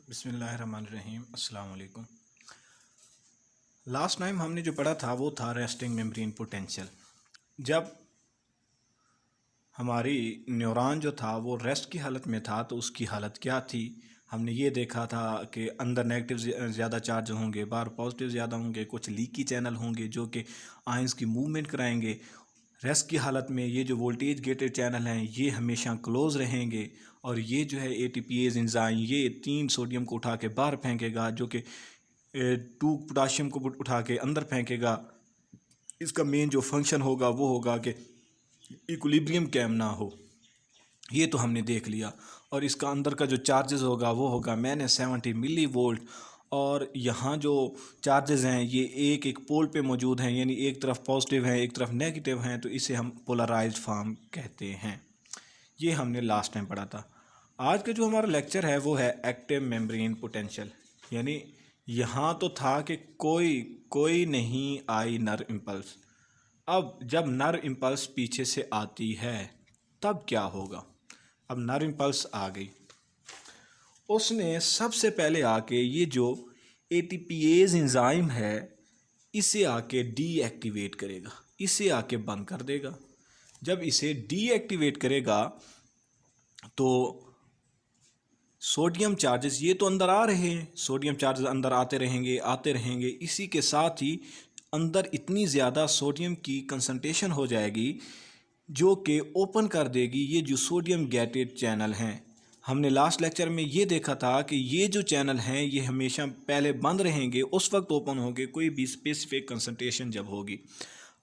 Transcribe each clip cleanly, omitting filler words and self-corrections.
बिस्मिल्लाहिर्रहमानिर्रहीम अस्सलाम वालेकुम। लास्ट टाइम हमने जो पढ़ा था वो था रेस्टिंग मेम्ब्रेन पोटेंशियल। जब हमारी न्यूरॉन जो था वो रेस्ट की हालत में था तो उसकी हालत क्या थी। हमने ये देखा था कि अंदर नेगेटिव ज़्यादा चार्ज होंगे, बाहर पॉजिटिव ज़्यादा होंगे, कुछ लीकी चैनल होंगे जो कि आयंस की मूवमेंट कराएंगे। रेस्ट की हालत में ये जो वोल्टेज गेटेड चैनल हैं ये हमेशा क्लोज रहेंगे और ये जो है एटीपीएज एंजाइम ये 3 सोडियम को उठा के बाहर फेंकेगा, जो कि 2 पोटाशियम को उठा के अंदर फेंकेगा। इसका मेन जो फंक्शन होगा वो होगा कि इक्विलिब्रियम कैम ना हो। ये तो हमने देख लिया। और इसका अंदर का जो चार्जेस होगा वो होगा -70 मिली वोल्ट। और यहाँ जो चार्जेस हैं ये एक एक पोल पे मौजूद हैं, यानी एक तरफ पॉजिटिव है एक तरफ नेगेटिव हैं, तो इसे हम पोलराइज्ड फॉर्म कहते हैं। ये हमने लास्ट टाइम पढ़ा था। आज का जो हमारा लेक्चर है वो है एक्टिव मेम्ब्रेन पोटेंशियल। यानी यहाँ तो था कि कोई कोई नहीं आई नर इम्पल्स। अब जब नर इम्पल्स पीछे से आती है तब क्या होगा। अब नर इम्पल्स आ गई, उसने सबसे पहले आके ये जो एटीपीएज एंजाइम है इसे आके डीएक्टिवेट करेगा, इसे आके बंद कर देगा। जब इसे डीएक्टिवेट करेगा तो सोडियम चार्जेस ये तो अंदर आ रहे हैं, सोडियम चार्जेस अंदर आते रहेंगे। इसी के साथ ही अंदर इतनी ज़्यादा सोडियम की कंसंट्रेशन हो जाएगी जो कि ओपन कर देगी ये जो सोडियम गेटेड चैनल हैं। हमने लास्ट लेक्चर में ये देखा था कि ये जो चैनल हैं ये हमेशा पहले बंद रहेंगे, उस वक्त ओपन होंगे कोई भी स्पेसिफिक कंसंट्रेशन जब होगी।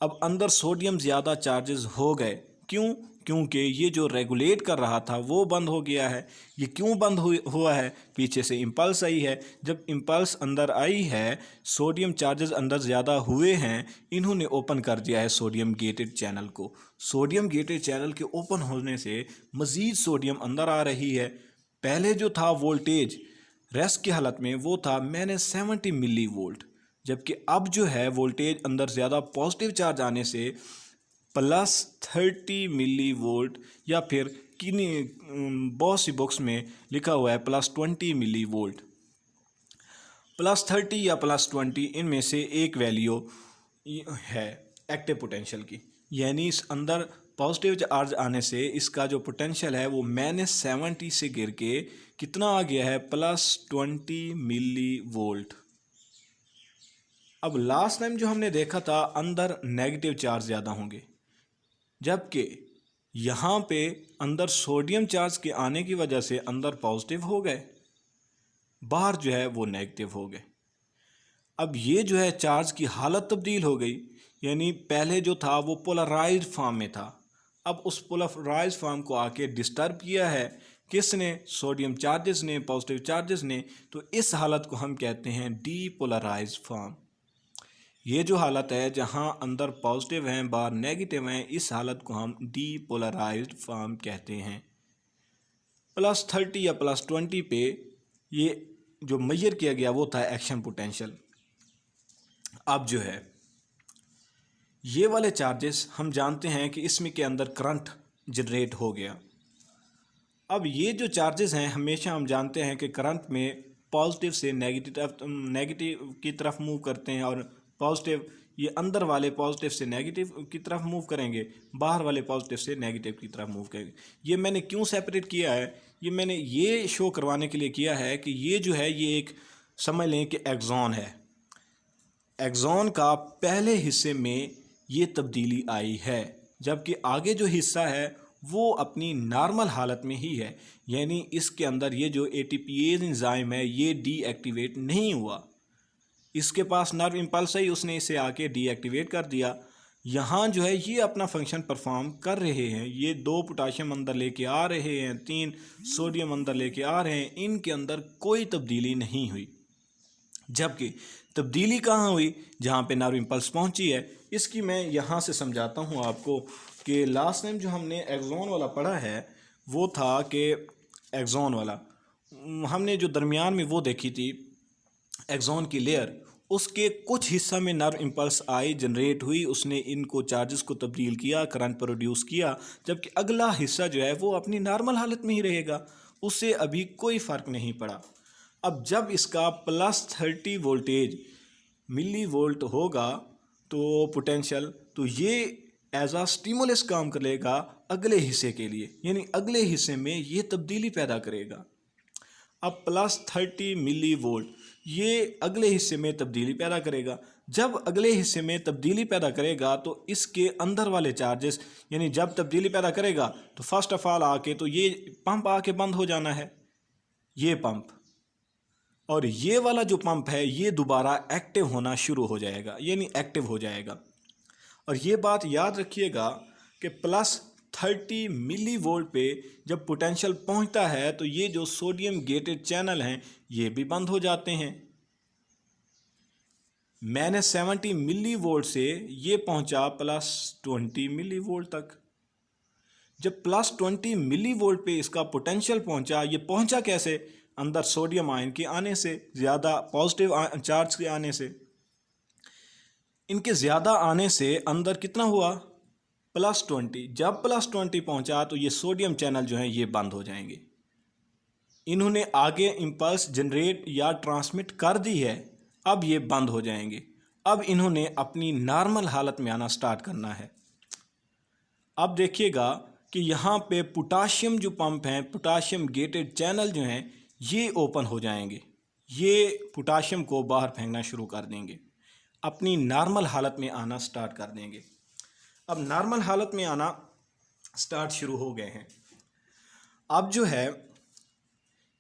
अब अंदर सोडियम ज़्यादा चार्जेस हो गए, क्यों? क्योंकि ये जो रेगुलेट कर रहा था वो बंद हो गया है। ये क्यों बंद हुआ है? पीछे से इम्पल्स आई है। जब इम्पल्स अंदर आई है, सोडियम चार्जेस अंदर ज़्यादा हुए हैं, इन्होंने ओपन कर दिया है सोडियम गेटेड चैनल को। सोडियम गेटेड चैनल के ओपन होने से मज़ीद सोडियम अंदर आ रही है। पहले जो था वोल्टेज रेस्ट की हालत में वो था -70 मिली वोल्ट, जबकि अब जो है वोल्टेज अंदर ज़्यादा पॉजिटिव चार्ज आने से +30 मिली वोल्ट, या फिर किन्हीं बहुत सी बुक्स में लिखा हुआ है +20 मिली वोल्ट। +30 या +20 इनमें से एक वैल्यू है एक्टिव पोटेंशियल की। यानी इस अंदर पॉजिटिव चार्ज आने से इसका जो पोटेंशियल है वो -70 से गिर के कितना आ गया है, +20 मिली वोल्ट। अब लास्ट टाइम जो हमने देखा था अंदर नेगेटिव चार्ज ज़्यादा होंगे, जबकि यहाँ पे अंदर सोडियम चार्ज के आने की वजह से अंदर पॉजिटिव हो गए, बाहर जो है वो नेगेटिव हो गए। अब ये जो है चार्ज की हालत तब्दील हो गई, यानी पहले जो था वो पोलराइज्ड फॉर्म में था, अब उस पोलराइज्ड फॉर्म को आके डिस्टर्ब किया है किसने? सोडियम चार्जेस ने, पॉजिटिव चार्जेस ने। तो इस हालत को हम कहते हैं डीपोलराइज्ड फॉर्म। ये जो हालत है जहाँ अंदर पॉजिटिव हैं बाहर नेगेटिव हैं, इस हालत को हम डीपोलराइज्ड फॉर्म कहते हैं। +30 या +20 पे ये जो मेजर किया गया वो था एक्शन पोटेंशियल। अब जो है ये वाले चार्जेस हम जानते हैं कि इसमें के अंदर करंट जनरेट हो गया। अब ये जो चार्जेस हैं हमेशा हम जानते हैं कि करंट में पॉजिटिव से नेगेटिव की तरफ मूव करते हैं, और पॉजिटिव ये अंदर वाले पॉजिटिव से नेगेटिव की तरफ मूव करेंगे, बाहर वाले पॉजिटिव से नेगेटिव की तरफ मूव करेंगे। ये मैंने क्यों सेपरेट किया है? ये मैंने ये शो करवाने के लिए किया है कि ये जो है ये एक समझ लें कि एक्सॉन है। एक्सॉन का पहले हिस्से में ये तब्दीली आई है, जबकि आगे जो हिस्सा है वो अपनी नॉर्मल हालत में ही है। यानी इसके अंदर ये जो एटीपीएज एंजाइम है ये डीएक्टिवेट नहीं हुआ, इसके पास नर्व इम्पल्स है, उसने इसे आके डीएक्टिवेट कर दिया। यहाँ जो है ये अपना फंक्शन परफॉर्म कर रहे हैं, ये 2 पोटाशियम अंदर लेके आ रहे हैं, 3 सोडियम अंदर लेके आ रहे हैं, इनके अंदर कोई तब्दीली नहीं हुई। जबकि तब्दीली कहाँ हुई? जहाँ पे नर्व इम्पल्स पहुँची है। इसकी मैं यहाँ से समझाता हूँ आपको कि लास्ट टाइम जो हमने एक्सॉन वाला पढ़ा है वो था कि एक्सॉन वाला हमने जो दरमियान में वो देखी थी एक्सॉन की लेयर, उसके कुछ हिस्सा में नर्व इम्पल्स आई, जनरेट हुई, उसने इनको चार्जेस को तब्दील किया, करंट प्रोड्यूस किया, जबकि अगला हिस्सा जो है वो अपनी नॉर्मल हालत में ही रहेगा, उससे अभी कोई फ़र्क नहीं पड़ा। अब जब इसका +30 वोल्टेज मिली वोल्ट होगा तो पोटेंशियल, तो ये एज आ स्टिमुलस काम करेगा अगले हिस्से के लिए, यानी अगले हिस्से में ये तब्दीली पैदा करेगा। अब +30 मिली वोल्ट ये अगले हिस्से में तब्दीली पैदा करेगा। जब अगले हिस्से में तब्दीली पैदा करेगा तो इसके अंदर वाले चार्जेस, यानी जब तब्दीली पैदा करेगा तो फर्स्ट ऑफ ऑल आके तो ये पंप आके बंद हो जाना है, ये पंप, और ये वाला जो पंप है ये दोबारा एक्टिव होना शुरू हो जाएगा, यानी एक्टिव हो जाएगा। और ये बात याद रखिएगा कि +30 मिली वोल्ट पे जब पोटेंशियल पहुंचता है तो ये जो सोडियम गेटेड चैनल हैं ये भी बंद हो जाते हैं। -70 मिली वोल्ट से ये पहुंचा +20 मिली वोल्ट तक। जब +20 मिली वोल्ट पे इसका पोटेंशियल पहुंचा, ये पहुंचा कैसे? अंदर सोडियम आयन के आने से, ज़्यादा पॉजिटिव चार्ज के आने से। इनके ज़्यादा आने से अंदर कितना हुआ? +20। जब +20 पहुंचा तो ये सोडियम चैनल जो हैं ये बंद हो जाएंगे। इन्होंने आगे इम्पल्स जनरेट या ट्रांसमिट कर दी है, अब ये बंद हो जाएंगे। अब इन्होंने अपनी नॉर्मल हालत में आना स्टार्ट करना है। अब देखिएगा कि यहाँ पे पोटाशियम जो पंप हैं, पोटाशियम गेटेड चैनल जो हैं ये ओपन हो जाएंगे, ये पोटाशियम को बाहर फेंकना शुरू कर देंगे, अपनी नॉर्मल हालत में आना स्टार्ट कर देंगे। अब नॉर्मल हालत में आना स्टार्ट शुरू हो गए हैं। अब जो है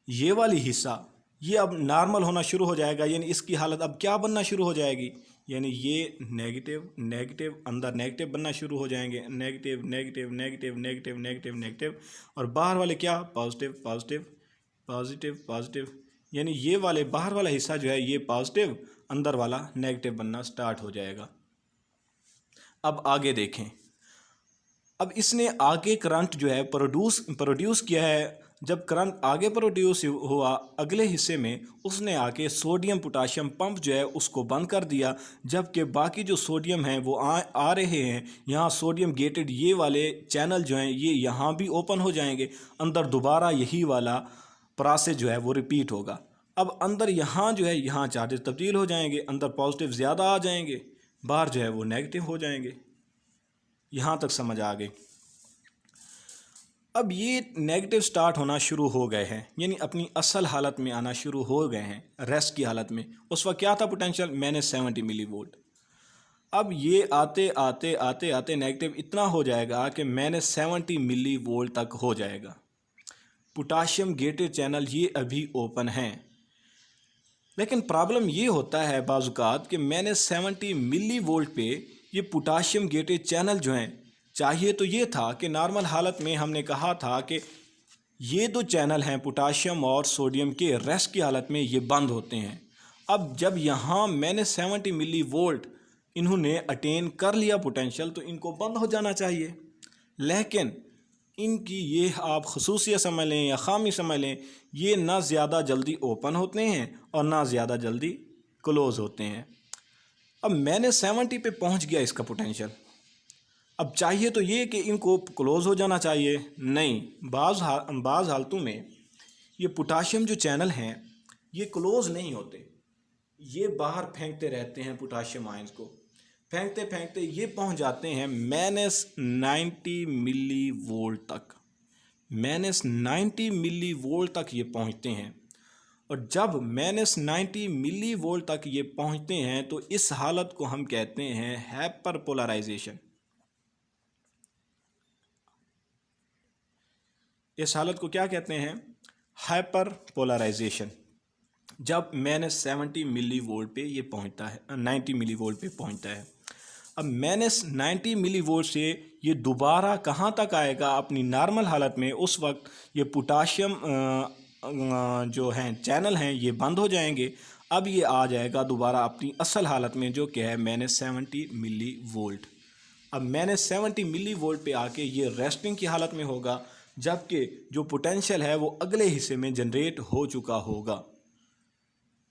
ये वाली हिस्सा ये अब नॉर्मल होना शुरू हो जाएगा, यानी इसकी हालत अब क्या बनना शुरू हो जाएगी, यानी ये नेगेटिव नेगेटिव अंदर नेगेटिव बनना शुरू हो जाएंगे, negative negative negative negative negative negative, और बाहर वाले क्या? पॉजिटिव पॉजिटिव पॉजिटिव पॉजिटिव, यानी ये वाले बाहर वाला हिस्सा जो है ये पॉजिटिव, अंदर वाला नेगेटिव बनना स्टार्ट हो जाएगा। अब आगे देखें, अब इसने आगे करंट जो है प्रोड्यूस किया है। जब करंट आगे प्रोड्यूस हुआ अगले हिस्से में, उसने आके सोडियम पोटाशियम पंप जो है उसको बंद कर दिया, जबकि बाकी जो सोडियम हैं वो आ रहे हैं। यहाँ सोडियम गेटेड ये वाले चैनल जो हैं ये यहाँ भी ओपन हो जाएंगे, अंदर दोबारा यही वाला प्रोसेस जो है वो रिपीट होगा। अब अंदर यहाँ जो है यहाँ चार्जेस तब्दील हो जाएंगे, अंदर पॉजिटिव ज़्यादा आ जाएंगे, बाहर जो है वो नेगेटिव हो जाएंगे। यहाँ तक समझ आ गई। अब ये नेगेटिव स्टार्ट होना शुरू हो गए हैं, यानी अपनी असल हालत में आना शुरू हो गए हैं, रेस्ट की हालत में। उस वक्त क्या था पोटेंशियल? -70 milli volt. अब ये आते आते आते आते नेगेटिव इतना हो जाएगा कि -70 मिली वोल्ट तक हो जाएगा। पोटाशियम गेटेड चैनल ये अभी ओपन हैं, लेकिन प्रॉब्लम ये होता है बाज़ात कि -70 मिली वोल्ट पे ये पोटाशियम गेटेड चैनल जो हैं, चाहिए तो ये था कि नॉर्मल हालत में हमने कहा था कि ये दो चैनल हैं पोटाशियम और सोडियम के, रेस्ट की हालत में ये बंद होते हैं। अब जब यहाँ -70 मिली वोल्ट इन्होंने अटेन कर लिया पोटेंशियल, तो इनको बंद हो जाना चाहिए, लेकिन इनकी ये आप खसूसियत समझ लें या खामी समझ लें, ये ना ज़्यादा जल्दी ओपन होते हैं और ना ज़्यादा जल्दी क्लोज़ होते हैं। अब -70 पे पहुंच गया इसका पोटेंशियल, अब चाहिए तो ये कि इनको क्लोज़ हो जाना चाहिए, नहीं, बाज़ हालतों में ये पोटाशियम जो चैनल हैं ये क्लोज़ नहीं होते, ये बाहर फेंकते रहते हैं पोटाशियम आयंस को, फेंकते फेंकते ये पहुंच जाते हैं -90 मिली वोल्ट तक, -90 मिली वोल्ट तक ये पहुंचते हैं। और जब -90 मिली वोल्ट तक ये पहुंचते हैं तो इस हालत को हम कहते हैं हाइपर पोलराइजेशन। इस हालत को क्या कहते हैं? Hyperpolarisation. जब -70 मिली वोल्ट पे ये पहुंचता है, 90 मिली वोल्ट पे पहुंचता है। अब -90 मिली वोल्ट से ये दोबारा कहाँ तक आएगा? अपनी नॉर्मल हालत में। उस वक्त ये पोटाशियम जो हैं चैनल हैं ये बंद हो जाएंगे। अब ये आ जाएगा दोबारा अपनी असल हालत में, जो कि है -70 मिली वोल्ट। अब -70 मिली वोल्ट पे आके ये रेस्टिंग की हालत में होगा, जबकि जो पोटेंशियल है वो अगले हिस्से में जनरेट हो चुका होगा।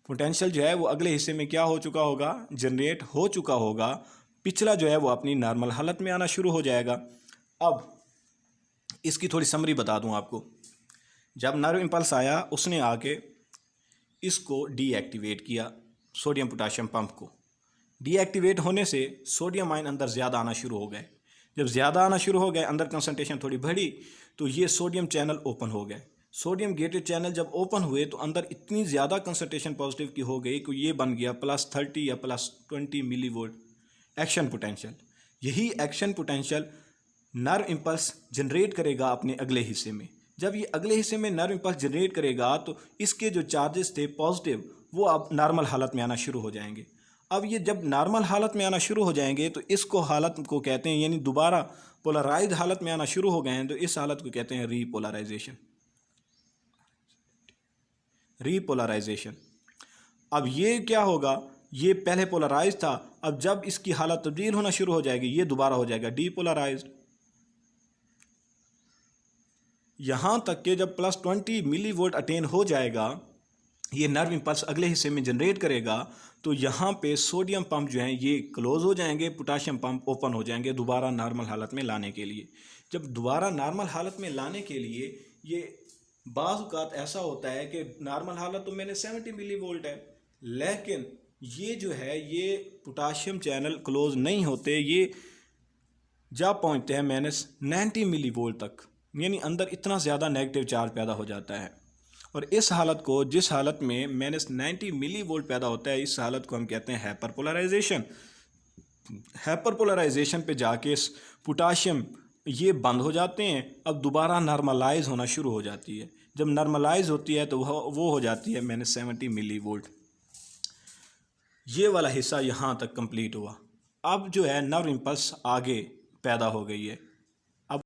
पोटेंशियल जो है वो अगले हिस्से में क्या हो चुका होगा? जनरेट हो चुका होगा। पिछला जो है वो अपनी नॉर्मल हालत में आना शुरू हो जाएगा। अब इसकी थोड़ी समरी बता दूं आपको। जब नर्व इम्पल्स आया, उसने आके इसको डीएक्टिवेट किया, सोडियम पोटाशियम पंप को। डीएक्टिवेट होने से सोडियम आयन अंदर ज़्यादा आना शुरू हो गए। जब ज़्यादा आना शुरू हो गए, अंदर कंसनट्रेशन थोड़ी बढ़ी, तो ये सोडियम चैनल ओपन हो गए। सोडियम गेटेड चैनल जब ओपन हुए तो अंदर इतनी ज़्यादा कंसनट्रेशन पॉजिटिव की हो गई कि ये बन गया +30 या +20 मिलीवोल्ट एक्शन पोटेंशियल। यही action potential nerve impulse generate करेगा अपने अगले हिस्से में। जब ये अगले हिस्से में नर्व इम्पल्स जनरेट करेगा तो इसके जो चार्जेस थे पॉजिटिव, वो अब नॉर्मल हालत में आना शुरू हो जाएंगे। अब ये जब नॉर्मल हालत में आना शुरू हो जाएंगे तो इसको हालत को कहते हैं, यानी दोबारा पोलराइज हालत में आना शुरू हो गए हैं, तो इस हालत को कहते हैं रीपोलराइजेशन। रीपोलराइजेशन। अब ये क्या होगा, ये पहले पोलराइज था, अब जब इसकी हालत तब्दील होना शुरू हो जाएगी, ये दोबारा हो जाएगा डीपोलराइज्ड। यहाँ तक कि जब +20 मिलीवोल्ट अटेन हो जाएगा, ये नर्व इम्पल्स अगले हिस्से में जनरेट करेगा, तो यहाँ पे सोडियम पंप जो हैं ये क्लोज हो जाएंगे, पोटाशियम पंप ओपन हो जाएंगे दोबारा नॉर्मल हालत में लाने के लिए। जब दोबारा नॉर्मल हालत में लाने के लिए ये बाज़ औक़ात ऐसा होता है कि नॉर्मल हालत तो मैंने 70 मिलीवोल्ट है, लेकिन ये जो है ये पोटाशियम चैनल क्लोज नहीं होते, ये जा पहुँचते हैं -90 मिलीवोल्ट तक, यानी अंदर इतना ज़्यादा नेगेटिव चार्ज पैदा हो जाता है। और इस हालत को, जिस हालत में -90 मिलीवोल्ट पैदा होता है, इस हालत को हम कहते हैं हाइपरपोलराइजेशन। हाइपरपोलराइजेशन पे जाके पोटाशियम ये बंद हो जाते हैं, अब दोबारा नॉर्मलाइज होना शुरू हो जाती है। जब नॉर्मलाइज होती है तो वो हो जाती है -70 मिलीवोल्ट। ये वाला हिस्सा यहाँ तक कंप्लीट हुआ। अब जो है नर्व इम्पल्स आगे पैदा हो गई है।